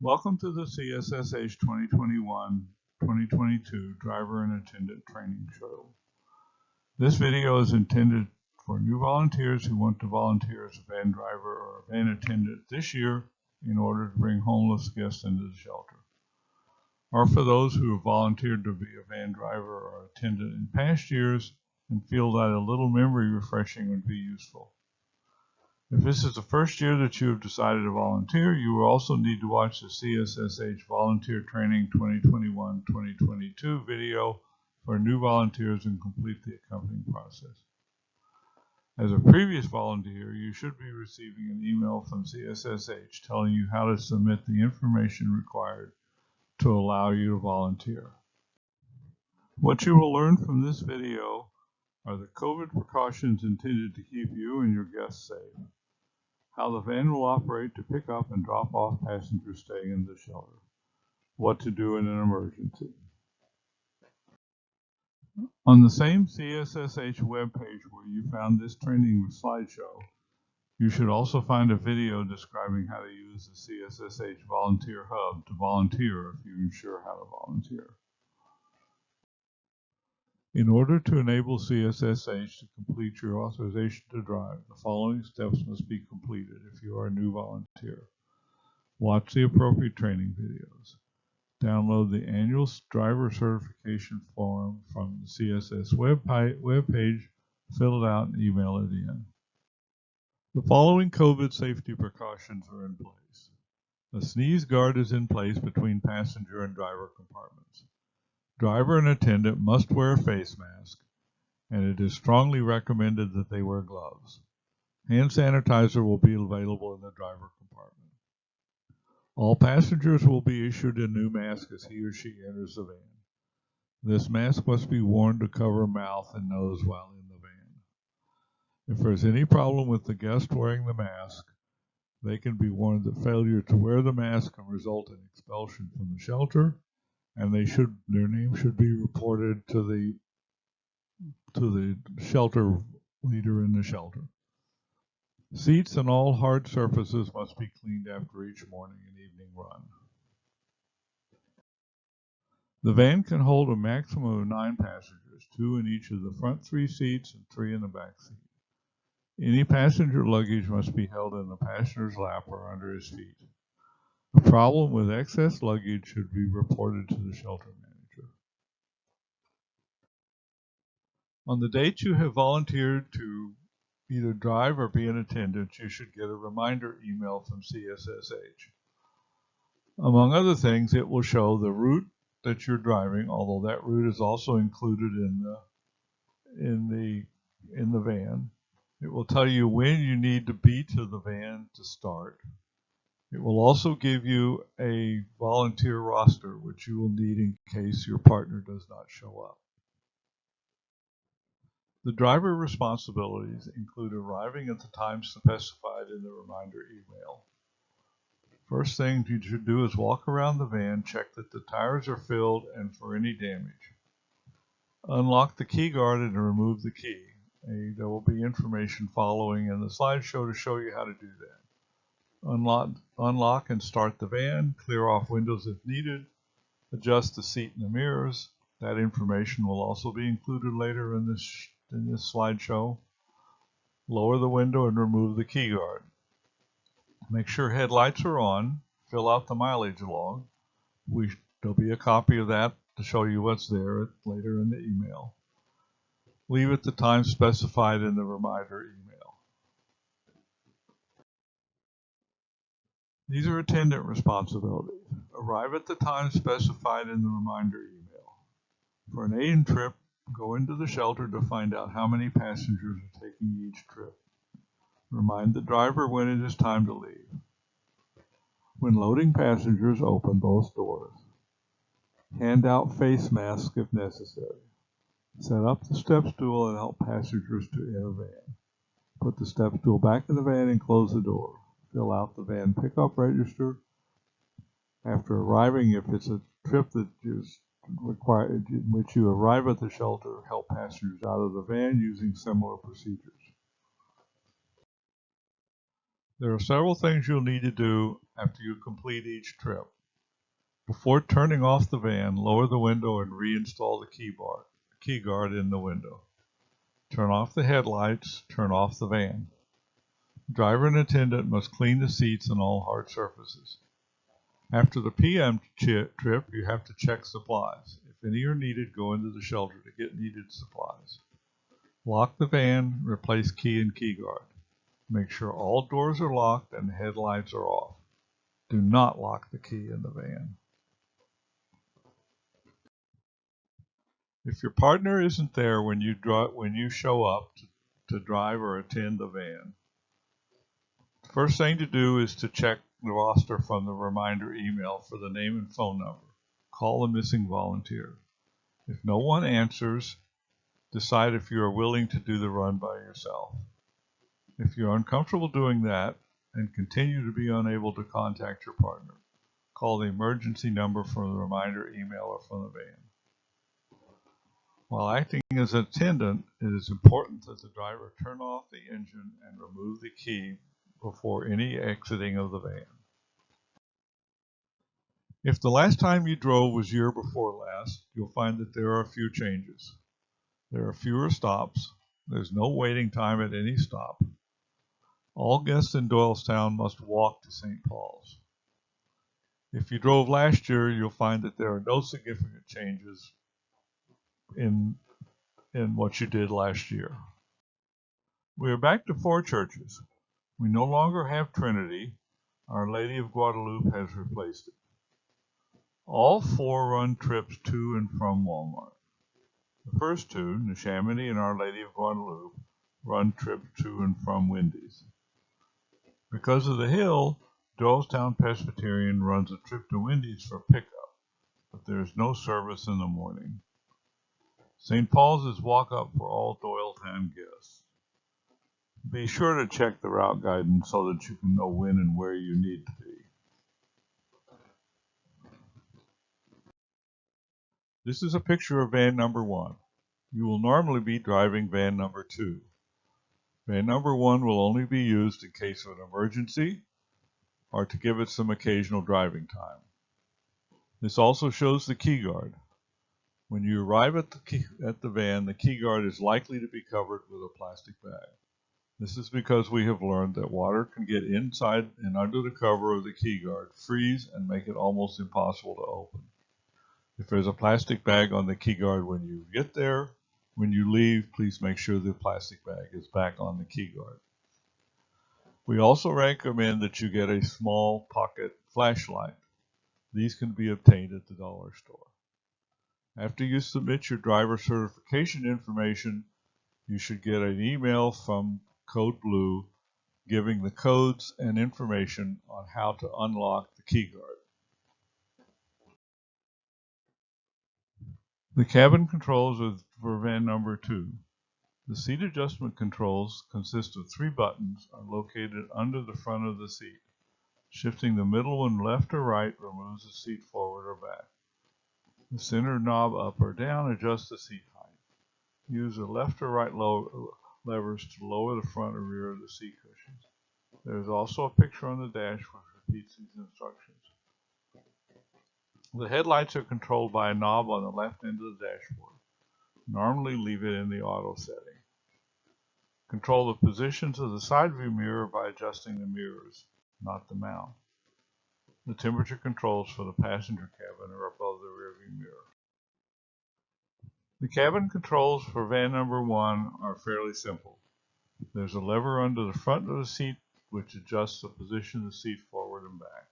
Welcome to the CSSH 2021-2022 Driver and Attendant Training Show. This video is intended for new volunteers who want to volunteer as a van driver or a van attendant this year in order to bring homeless guests into the shelter, or for those who have volunteered to be a van driver or attendant in past years and feel that a little memory refreshing would be useful. If this is the first year that you have decided to volunteer, you will also need to watch the CSSH Volunteer Training 2021-2022 video for new volunteers and complete the accompanying process. As a previous volunteer, you should be receiving an email from CSSH telling you how to submit the information required to allow you to volunteer. What you will learn from this video are the COVID precautions intended to keep you and your guests safe, how the van will operate to pick up and drop off passengers staying in the shelter, what to do in an emergency. On the same CSSH webpage where you found this training slideshow, you should also find a video describing how to use the CSSH Volunteer Hub to volunteer if you're unsure how to volunteer. In order to enable CSSH to complete your authorization to drive, the following steps must be completed if you are a new volunteer. Watch the appropriate training videos. Download the annual driver certification form from the CSS webpage, fill it out, and email it in. The following COVID safety precautions are in place. A sneeze guard is in place between passenger and driver compartments. Driver and attendant must wear a face mask, and it is strongly recommended that they wear gloves. Hand sanitizer will be available in the driver compartment. All passengers will be issued a new mask as he or she enters the van. This mask must be worn to cover mouth and nose while in the van. If there's any problem with the guest wearing the mask, they can be warned that failure to wear the mask can result in expulsion from the shelter, and their name should be reported to the shelter leader in the shelter. Seats and all hard surfaces must be cleaned after each morning and evening run. The van can hold a maximum of 9 passengers, 2 in each of the front 3 seats and 3 in the back seat. Any passenger luggage must be held in the passenger's lap or under his feet. A problem with excess luggage should be reported to the shelter manager. On the date you have volunteered to either drive or be an attendant, you should get a reminder email from CSSH. Among other things, it will show the route that you're driving, although that route is also included in the van. It will tell you when you need to be to the van to start. It will also give you a volunteer roster, which you will need in case your partner does not show up. The driver responsibilities include arriving at the time specified in the reminder email. First thing you should do is walk around the van, check that the tires are filled and for any damage. Unlock the key guard and remove the key. There will be information following in the slideshow to show you how to do that. Unlock and start the van, clear off windows if needed, adjust the seat and the mirrors. That information will also be included later in this slideshow. Lower the window and remove the key guard. Make sure headlights are on. Fill out the mileage log. There'll be a copy of that to show you what's there later in the email. Leave at the time specified in the reminder email. These are attendant responsibilities. Arrive at the time specified in the reminder email. For an aid trip, go into the shelter to find out how many passengers are taking each trip. Remind the driver when it is time to leave. When loading passengers, open both doors. Hand out face masks if necessary. Set up the step stool and help passengers to enter van. Put the step stool back in the van and close the door. Fill out the van pickup register. After arriving, if it's a trip that is required, in which you arrive at the shelter, help passengers out of the van using similar procedures. There are several things you'll need to do after you complete each trip. Before turning off the van, lower the window and reinstall the key guard in the window. Turn off the headlights, turn off the van. Driver and attendant must clean the seats and all hard surfaces. After the PM trip, you have to check supplies. If any are needed, go into the shelter to get needed supplies. Lock the van, replace key and key guard. Make sure all doors are locked and the headlights are off. Do not lock the key in the van. If your partner isn't there when you show up to drive or attend the van, the first thing to do is to check the roster from the reminder email for the name and phone number. Call the missing volunteer. If no one answers, decide if you are willing to do the run by yourself. If you're uncomfortable doing that and continue to be unable to contact your partner, call the emergency number from the reminder email or from the van. While acting as an attendant, it is important that the driver turn off the engine and remove the key before any exiting of the van. If the last time you drove was year before last, you'll find that there are a few changes. There are fewer stops. There's no waiting time at any stop. All guests in Doylestown must walk to St. Paul's. If you drove last year, you'll find that there are no significant changes in what you did last year. We are back to 4 churches. We no longer have Trinity. Our Lady of Guadalupe has replaced it. All 4 run trips to and from Walmart. The first 2, Neshaminy and Our Lady of Guadalupe, run trips to and from Wendy's. Because of the hill, Doylestown Presbyterian runs a trip to Wendy's for pickup, but there is no service in the morning. St. Paul's is walk-up for all Doylestown guests. Be sure to check the route guidance so that you can know when and where you need to be. This is a picture of van number 1. You will normally be driving van number 2. Van number 1 will only be used in case of an emergency or to give it some occasional driving time. This also shows the key guard. When you arrive at the van, the key guard is likely to be covered with a plastic bag. This is because we have learned that water can get inside and under the cover of the key guard, freeze, and make it almost impossible to open. If there's a plastic bag on the key guard when you get there, when you leave, please make sure the plastic bag is back on the key guard. We also recommend that you get a small pocket flashlight. These can be obtained at the dollar store. After you submit your driver certification information, you should get an email from Code Blue giving the codes and information on how to unlock the key guard. The cabin controls are for van number 2. The seat adjustment controls consist of 3 buttons are located under the front of the seat. Shifting the middle one left or right removes the seat forward or back. The center knob up or down adjusts the seat height. Use the left or right levers to lower the front or rear of the seat cushions. There is also a picture on the dash which repeats these instructions. The headlights are controlled by a knob on the left end of the dashboard. Normally leave it in the auto setting. Control the positions of the side view mirror by adjusting the mirrors, not the mount. The temperature controls for the passenger cabin are above the rear view mirror. The cabin controls for van number 1 are fairly simple. There's a lever under the front of the seat which adjusts the position of the seat forward and back.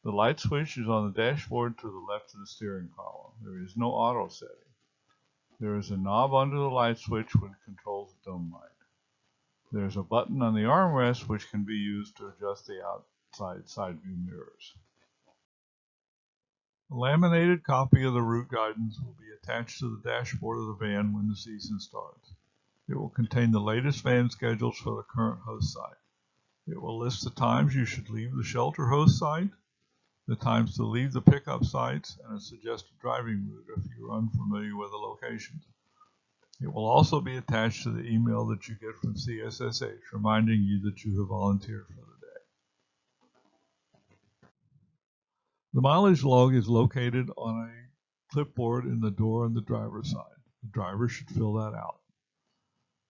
The light switch is on the dashboard to the left of the steering column. There is no auto setting. There is a knob under the light switch which controls the dome light. There is a button on the armrest which can be used to adjust the outside side view mirrors. A laminated copy of the route guidance will be attached to the dashboard of the van when the season starts. It will contain the latest van schedules for the current host site. It will list the times you should leave the shelter host site, the times to leave the pickup sites, and a suggested driving route if you are unfamiliar with the locations. It will also be attached to the email that you get from CSSH, reminding you that you have volunteered for the day. The mileage log is located on a clipboard in the door on the driver's side. The driver should fill that out.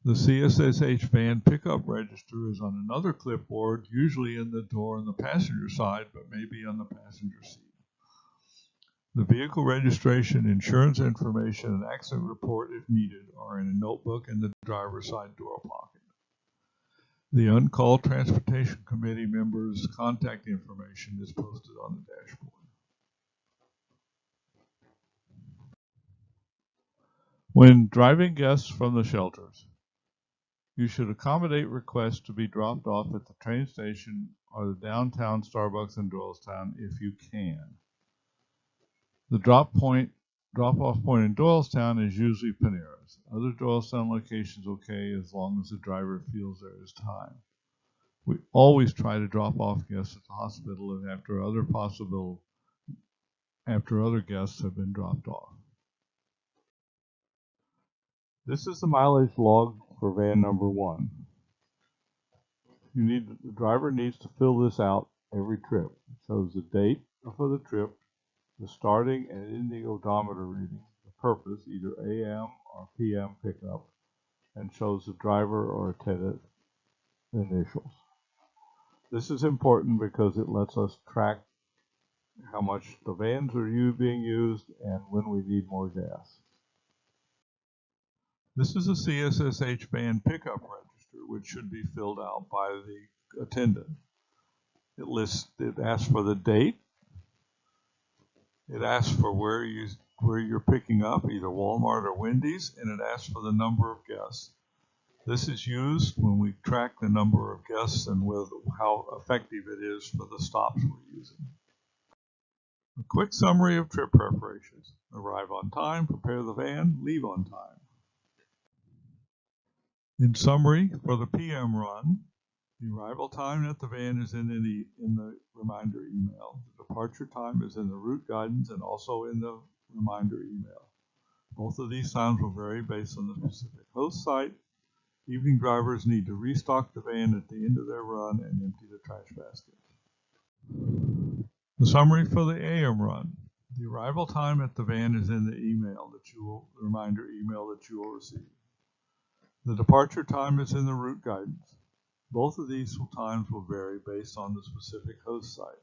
The CSSH van pickup register is on another clipboard, usually in the door on the passenger side, but maybe on the passenger seat. The vehicle registration, insurance information, and accident report, if needed, are in a notebook in the driver's side door pocket. The on-call transportation committee members' contact information is posted on the dashboard. When driving guests from the shelters, you should accommodate requests to be dropped off at the train station or the downtown Starbucks in Doylestown if you can. The drop-off point in Doylestown is usually Panera's. Other Doylestown locations okay as long as the driver feels there is time. We always try to drop off guests at the hospital and after other guests have been dropped off. This is the mileage log for van number 1. The driver needs to fill this out every trip. It shows the date for the trip, the starting and ending odometer reading, the purpose, either AM or PM pickup, and shows the driver or attendant initials. This is important because it lets us track how much the vans are being used and when we need more gas. This is a CSSH van pickup register, which should be filled out by the attendant. It asks for the date. It asks for where you're picking up, either Walmart or Wendy's, and it asks for the number of guests. This is used when we track the number of guests and how effective it is for the stops we're using. A quick summary of trip preparations. Arrive on time, prepare the van, leave on time. In summary, for the PM run, the arrival time at the van is in the reminder email. The departure time is in the route guidance and also in the reminder email. Both of these times will vary based on the specific host site. Evening drivers need to restock the van at the end of their run and empty the trash basket. The summary for the AM run. The arrival time at the van is in the reminder email that you will receive. The departure time is in the route guidance. Both of these times will vary based on the specific host site.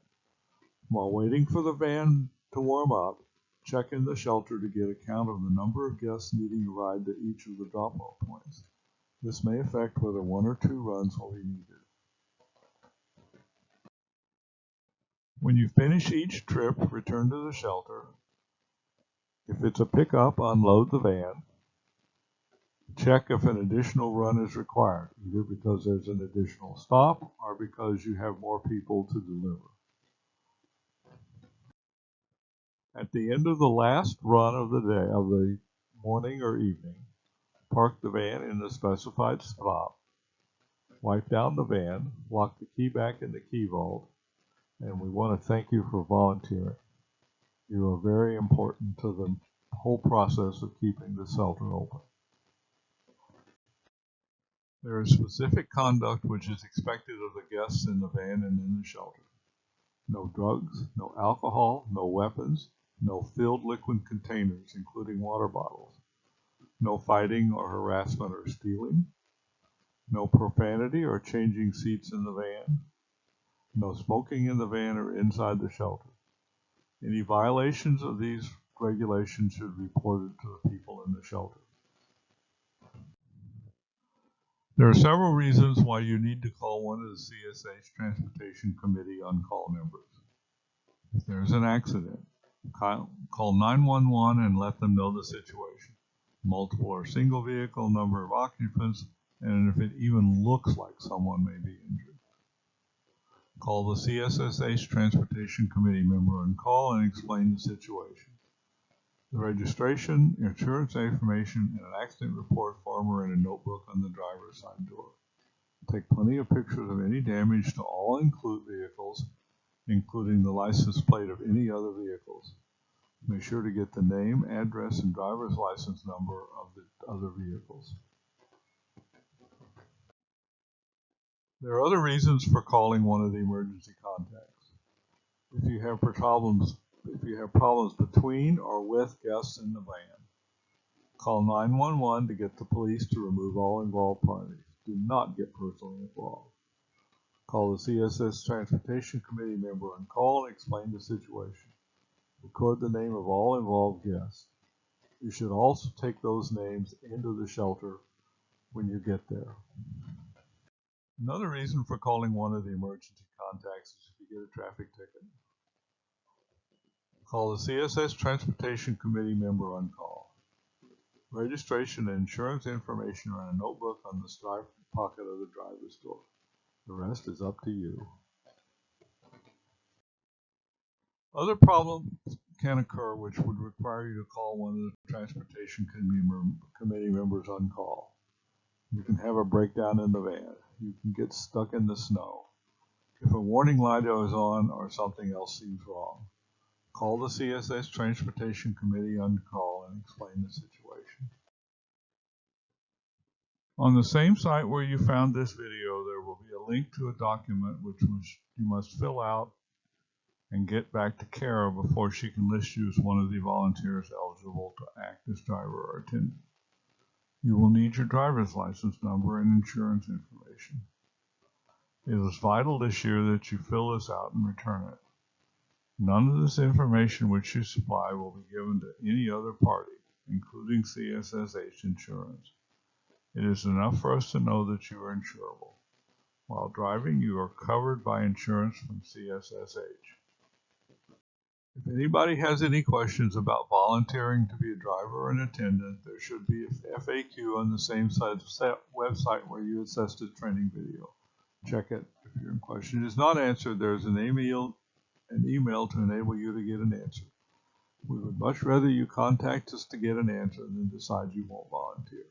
While waiting for the van to warm up, check in the shelter to get a count of the number of guests needing a ride to each of the drop-off points. This may affect whether 1 or 2 runs will be needed. When you finish each trip, return to the shelter. If it's a pickup, unload the van. Check if an additional run is required, either because there's an additional stop or because you have more people to deliver. At the end of the last run of the day, of the morning or evening, park the van in the specified spot, wipe down the van, lock the key back in the key vault, and we want to thank you for volunteering. You are very important to the whole process of keeping the shelter open. There is specific conduct which is expected of the guests in the van and in the shelter. No drugs, no alcohol, no weapons, no filled liquid containers, including water bottles. No fighting or harassment or stealing. No profanity or changing seats in the van. No smoking in the van or inside the shelter. Any violations of these regulations should be reported to the people in the shelter. There are several reasons why you need to call one of the CSH Transportation Committee on-call members. If there is an accident, call 911 and let them know the situation. Multiple or single vehicle, number of occupants, and if it even looks like someone may be injured. Call the CSSH Transportation Committee member on call and explain the situation. The registration, insurance information, and an accident report form are in a notebook on the driver's side door. Take plenty of pictures of any damage to all vehicles, including the license plate of any other vehicles. Make sure to get the name, address, and driver's license number of the other vehicles. There are other reasons for calling one of the emergency contacts. If you have problems between or with guests in the van, call 911 to get the police to remove all involved parties. Do not get personally involved. Call the CSS Transportation Committee member on call and explain the situation. Record the name of all involved guests. You should also take those names into the shelter when you get there. Another reason for calling one of the emergency contacts is if you get a traffic ticket. Call the CSS Transportation Committee member on call. Registration and insurance information are in a notebook on the side pocket of the driver's door. The rest is up to you. Other problems can occur which would require you to call one of the Transportation Committee members on call. You can have a breakdown in the van. You can get stuck in the snow. If a warning light is on or something else seems wrong, call the CSS Transportation Committee on call and explain the situation. On the same site where you found this video, there will be a link to a document which you must fill out and get back to Kara before she can list you as one of the volunteers eligible to act as driver or attendant. You will need your driver's license number and insurance information. It is vital this year that you fill this out and return it. None of this information which you supply will be given to any other party, including CSSH insurance. It is enough for us to know that you are insurable. While driving, you are covered by insurance from CSSH. If anybody has any questions about volunteering to be a driver or an attendant, there should be a FAQ on the same website where you accessed the training video. Check it. If your question is not answered, there is an email to enable you to get an answer. We would much rather you contact us to get an answer than decide you won't volunteer.